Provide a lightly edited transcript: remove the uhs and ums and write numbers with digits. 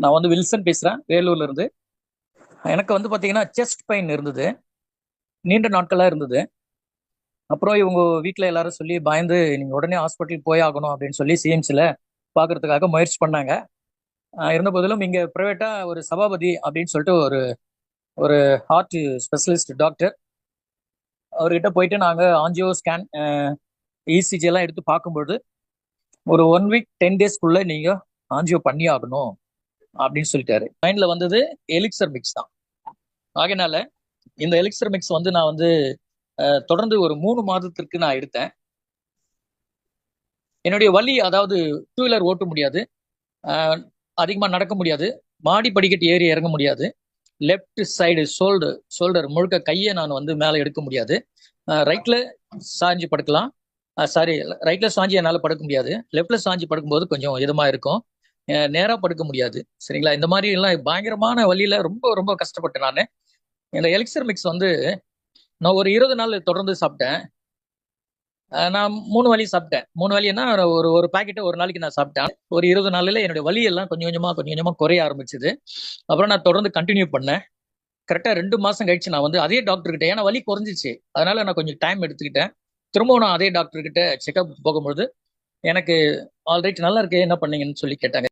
நான் வந்து வில்சன் பேசுறேன், வேலூர்ல இருந்து. எனக்கு வந்து பாத்தீங்கன்னா செஸ்ட் பெயின் இருந்தது, நீண்ட நாட்களா இருந்தது. அப்புறம் இவங்க வீட்ல எல்லாரும் சொல்லி பயந்து நீங்க உடனே ஹாஸ்பிட்டல் போய் ஆகணும் அப்படின்னு சொல்லி சிஎம்சில பாக்குறதுக்காக முயற்சி பண்ணாங்க. இருந்த போதிலும் இங்க பிரைவேட்டா ஒரு சபாபதி அப்படின்னு சொல்லிட்டு ஒரு ஒரு ஹார்ட் ஸ்பெஷலிஸ்ட் டாக்டர், அவர்கிட்ட போயிட்டு நாங்க ஆஞ்சியோ ஸ்கேன், இசிஜி எல்லாம் எடுத்து பார்க்கும்பொழுது ஒரு 1 வீக் 10 டேஸ்க்குள்ள நீங்க ஆஞ்சியோ பண்ணி ஆகணும் அப்படின்னு சொல்லிட்டாரு. மைண்ட்ல வந்தது எலிக்சர் மிக்ஸ் தான். ஆகையினால இந்த எலிக்சர் மிக்ஸ் வந்து நான் வந்து தொடர்ந்து ஒரு 3 மாதத்திற்கு நான் எடுத்தேன். என்னுடைய வலி, அதாவது டூ வீலர் ஓட்ட முடியாது, அதிகமா நடக்க முடியாது, மாடி படிக்கட்டு ஏறி இறங்க முடியாது, லெஃப்ட் சைடு ஷோல்டர் முழுக்க கையை நான் வந்து மேலே எடுக்க முடியாது, ரைட்ல சாஞ்சு படுக்கலாம், சாரி ரைட்ல சாஞ்சி என்னால் படுக்க முடியாது, லெஃப்ட்ல சாஞ்சி படுக்கும்போது கொஞ்சம் இதமா இருக்கும், நேரா படுக்க முடியாது. சரிங்களா? இந்த மாதிரி எல்லாம் பயங்கரமான வழியில ரொம்ப ரொம்ப கஷ்டப்பட்டேன் நான். இந்த எலிக்சர் மிக்ஸ் வந்து நான் ஒரு 20 நாள் தொடர்ந்து சாப்பிட்டேன். நான் 3 வேளையும் சாப்பிட்டேன். 3 வேளைன்னா ஒரு ஒரு பாக்கெட்டை ஒரு நாளைக்கு நான் சாப்பிட்டேன். ஒரு 20 நாள்ல என்னுடைய வலி எல்லாம் கொஞ்சம் கொஞ்சமா குறைய ஆரம்பிச்சது. அப்புறம் நான் தொடர்ந்து கண்டினியூ பண்ணேன். கரெக்டா 2 மாசம் கழிச்சு நான் வந்து அதே டாக்டர் கிட்ட, ஏன்னா வலி குறைஞ்சிச்சு, அதனால நான் கொஞ்சம் டைம் எடுத்துக்கிட்டேன். திரும்பவும் நான் அதே டாக்டர் கிட்ட செக்அப் போகும்பொழுது எனக்கு ஆல்ரைட் நல்லா இருக்கு, என்ன பண்ணீங்கன்னு சொல்லி கேட்டாங்க.